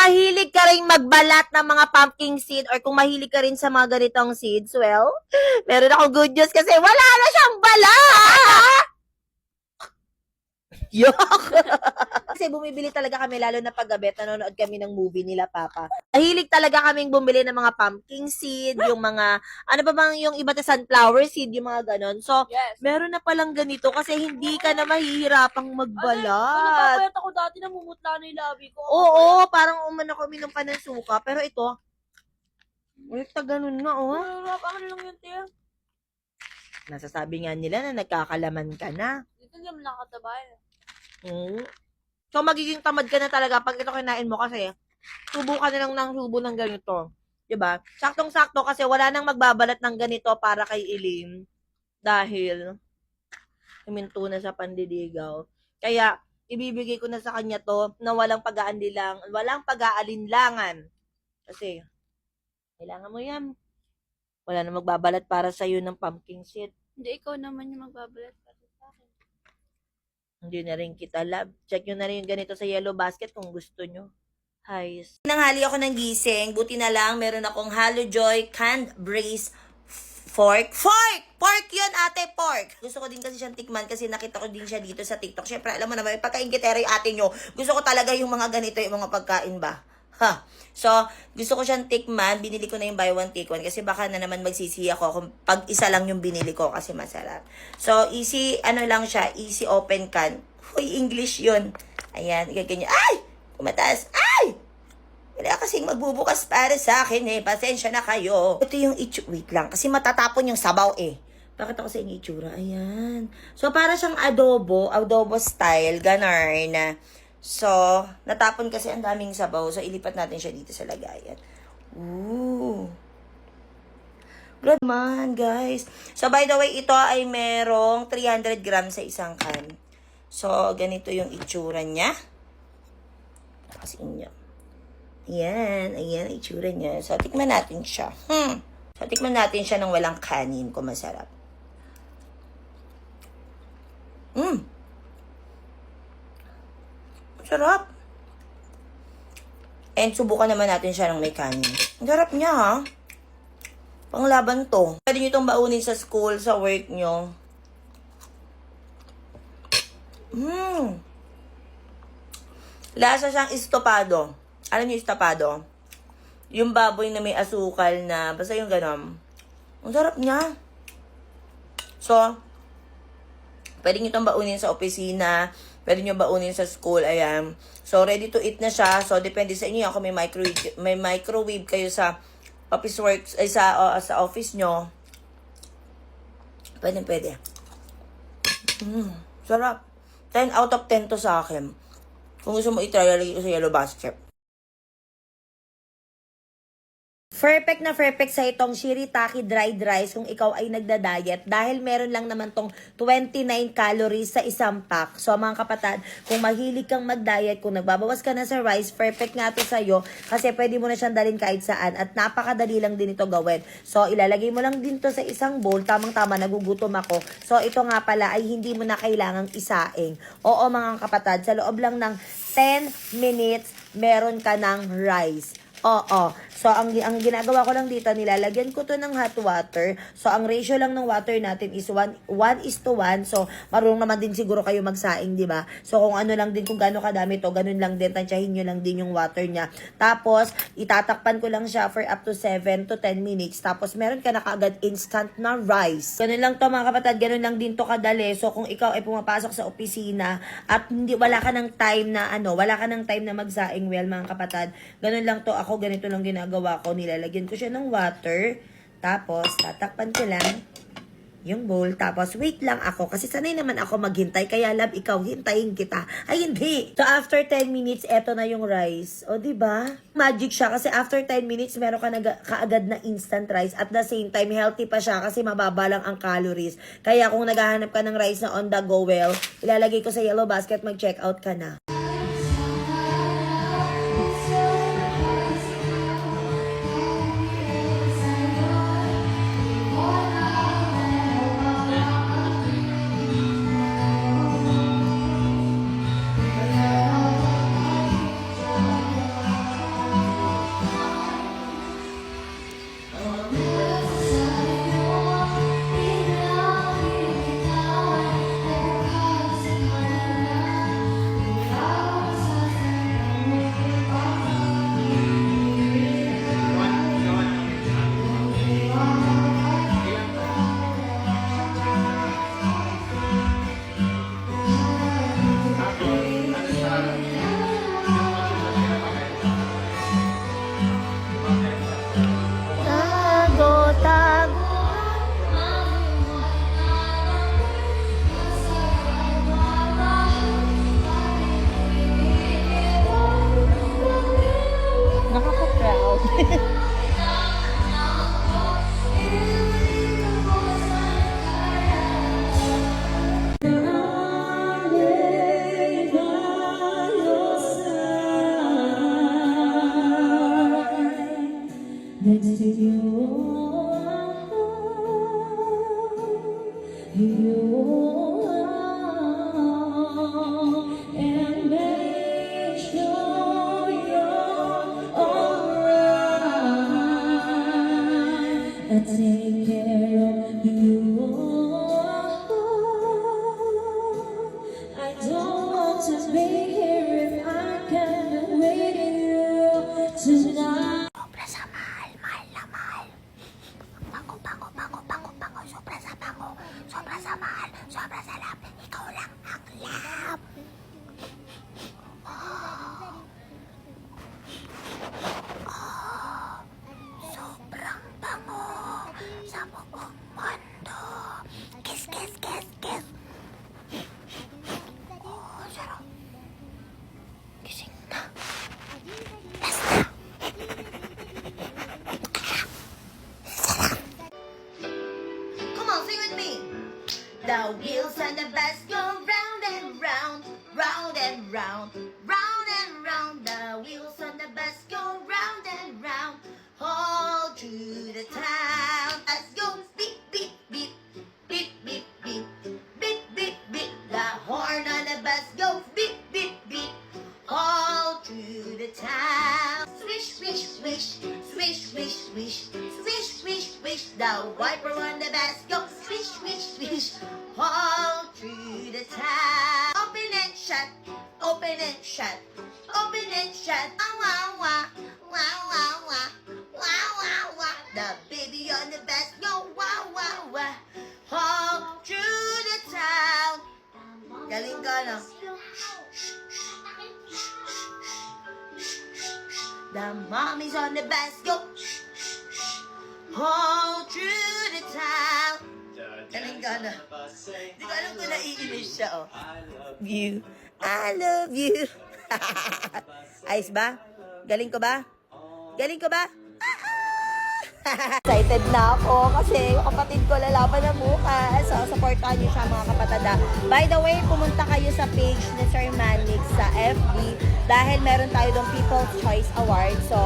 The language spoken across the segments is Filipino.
mahilig ka rin magbalat ng mga pumpkin seed or kung mahilig ka rin sa mga ganitong seeds, well, meron akong good news kasi wala na siyang balat! Yok! Kasi bumibili talaga kami, lalo na paggabi, nanonood kami ng movie nila, Papa. Mahilig talaga kaming bumili ng mga pumpkin seed, yung mga, ano ba bang yung iba sunflower seed, yung mga ganon. So, Yes. meron na palang ganito kasi hindi ka na mahihirapang magbalat. Napapayat ako dati, namumutla na yung labi ko. Oo, parang umano kami ng panansuka. Pero ito, ulit na ganun nga, oh. Ano lang yun, tiya? Nasasabi nga nila na nagkakalaman ka na. Dito hindi mo nakatabay. So, magiging tamad ka na talaga pag ito kinain mo kasi subo ka na lang ng subo ng ganito. Diba? Saktong-sakto kasi wala nang magbabalat ng ganito para kay Ilim dahil huminto na sa pandidigaw. Kaya, ibibigay ko na sa kanya to na walang pag-aalinlangan. Kasi, kailangan mo yan. Wala na magbabalat para sa'yo ng pumpkin seed. Hindi, ikaw naman yung magbabalat para sa akin. Hindi na rin kita love. Check nyo na rin yung ganito sa yellow basket kung gusto nyo. Highs. Nanghali ako ng gising. Buti na lang, meron akong Halo Joy canned braised fork. Pork yun, ate, pork. Gusto ko din kasi siyang tikman kasi nakita ko din siya dito sa TikTok. Siyempre, alam mo naman, may pagka-ingitero yung ate nyo. Gusto ko talaga yung mga ganito, yung mga pagkain ba. Ha. So, gusto ko siyang tikman. Binili ko na yung buy one, take one. Kasi baka na naman magsisi ako kung pag isa lang yung binili ko kasi masarap. So, easy, ano lang siya, easy open can. Uy, English yun. Ayan, ganyan. Ay! Kumataas. Ay! Wala kasing magbubukas para sa akin eh. Pasensya na kayo. Ito yung wait lang. Kasi matatapon yung sabaw eh. Bakit ako sa inyo itsura? Ayan. So, para siyang adobo style. Ganon. So, natapon kasi ang daming sabaw. So, ilipat natin siya dito sa lagayan. Ooh. Good man, guys. So, by the way, ito ay merong 300 grams sa isang can. So, ganito yung itsura niya. Kasi inyo. Ayan, ayan, itsura niya. So, tikman natin siya. So, tikman natin siya ng walang kanin kung masarap. Sarap. And subukan naman natin siya ng may kanin. Ang sarap niya, ha? Panglaban to. Pwede nyo itong baunin sa school, sa work nyo. Lasa siyang estopado. Alam niyo estopado? Yung baboy na may asukal na, basta yung ganon. Ang sarap niya. So, pwede nyo itong baunin sa opisina, pwede nyo baunin sa school, ayan. So, ready to eat na siya. So, depende sa inyo. Kung may microwave kayo sa office works, ay sa office nyo, pwede. Sarap. 10 out of 10 to sa akin. Kung gusto mo i-try, lagay ko sa yellow basket. Perfect na perfect sa itong shirataki dried rice kung ikaw ay nagda-diet dahil meron lang naman tong 29 calories sa isang pack. So mga kapatid, kung mahilig kang mag-diet, kung nagbabawas ka na sa rice, perfect nga to sa'yo kasi pwede mo na siyang dalhin kahit saan at napakadali lang din ito gawin. So ilalagay mo lang din to sa isang bowl, tamang-tama, nagugutom ako. So ito nga pala ay hindi mo na kailangang isaing. Oo mga kapatid, sa loob lang ng 10 minutes, meron ka ng rice. Oo. So, ang ginagawa ko lang dito, nilalagyan ko to ng hot water. So, ang ratio lang ng water natin is 1:1. So, marunong naman din siguro kayo magsaing, di ba? So, kung ano lang din, kung gaano kadami to, ganun lang din, tansyahin nyo lang din yung water niya. Tapos, itatakpan ko lang siya for up to 7 to 10 minutes. Tapos, meron ka na kaagad instant na rice. Ganun lang to mga kapatid, ganun lang din to kadali. So, kung ikaw ay pumapasok sa opisina at wala ka ng time na magsaing, well, mga kapatid, ganun lang to. Ako, ganito lang ginagawa ko. Nilalagyan ko siya ng water. Tapos, tatakpan ko lang yung bowl. Tapos, wait lang ako. Kasi sanay naman ako maghintay. Kaya, love, ikaw, hintayin kita. Ay, hindi. So, after 10 minutes, eto na yung rice. O, diba? Magic siya. Kasi after 10 minutes, meron ka kaagad na instant rice. At the same time, healthy pa siya kasi mababa lang ang calories. Kaya, kung naghahanap ka ng rice na on the go, well, ilalagay ko sa yellow basket, mag-check out ka na. next to you. And make sure you're alright. I take care of you. I don't want to be here if I can't be with you tonight. Sobra sa mahal, mahal na mahal. Bango, bango, bango, bango, bango. Sobra sa bango, sobra sa mahal, sobra sa love. Ikaw lang ang love. Sobrang bango sa buong mundo. Kiss, kiss, kiss, kiss. Oh, sarap. Gising na. Yes na. Come on, sing with me. The wheels on the bus go round and round, round and round, round and round. The wheels on the bus go round and round, all through the town. Let's go beep, beep, beep, beep, beep, beep, beep, beep, beep. The horn on the bus goes beep, beep, beep, all through the town. Swish, swish, swish, swish, swish, swish, swish, swish, swish. The wiper on the bus goes swish, swish, swish, all through the town. Open and shut, open and shut, open and shut. Wah, wah, wah, wah, wah, wah, wah, wah. The baby on the bus go wah, wah, wah, all through the town. Galing ka na. The mommies on the bus go all through the town. Galing ka na. Di ko alam kung naiinis siya, oh. You, I love you. Ayos ba? Galing ko ba? Galing ko ba? Excited na ako kasi yung kapatid ko lalaban na bukas. So, supportahan niyo siya mga kapatada. By the way, pumunta kayo sa page ni Sir Manix sa FB dahil meron tayo doon People's Choice Award. So,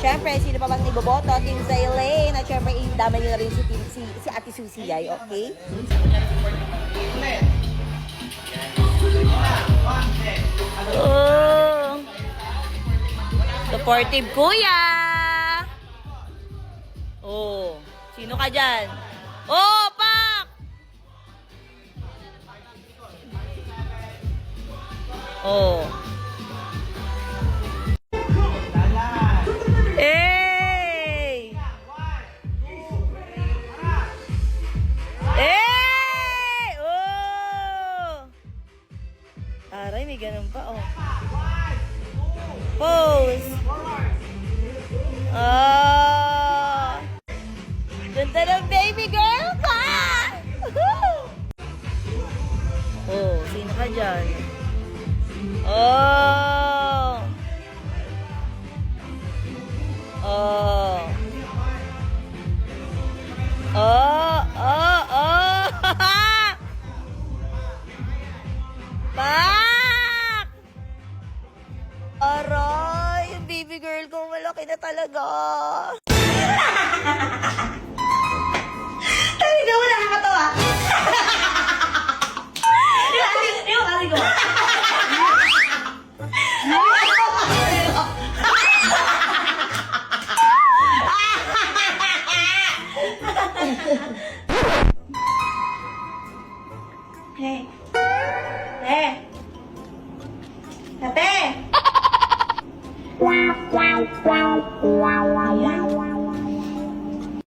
syempre, sino pa bang iboboto? Team Zaylane. At syempre, idama niyo na rin si Ate Susie Yay, okay? Oh! Supportive kuya! Oh, sino ka dyan? Oh, pak! Oh. Hey! Hey! Oh! Aray, may ganun pa, oh. Pose! Oh! Ganda ng baby girl ka! Oh, sino ka dyan? Oh! Oh! Oh! Oh! Oh! Pak! Aray! Yung baby girl ko malaki na talaga. Talaga mo nakakatawa. Yung kasi ko. Hey. Hey. Ate.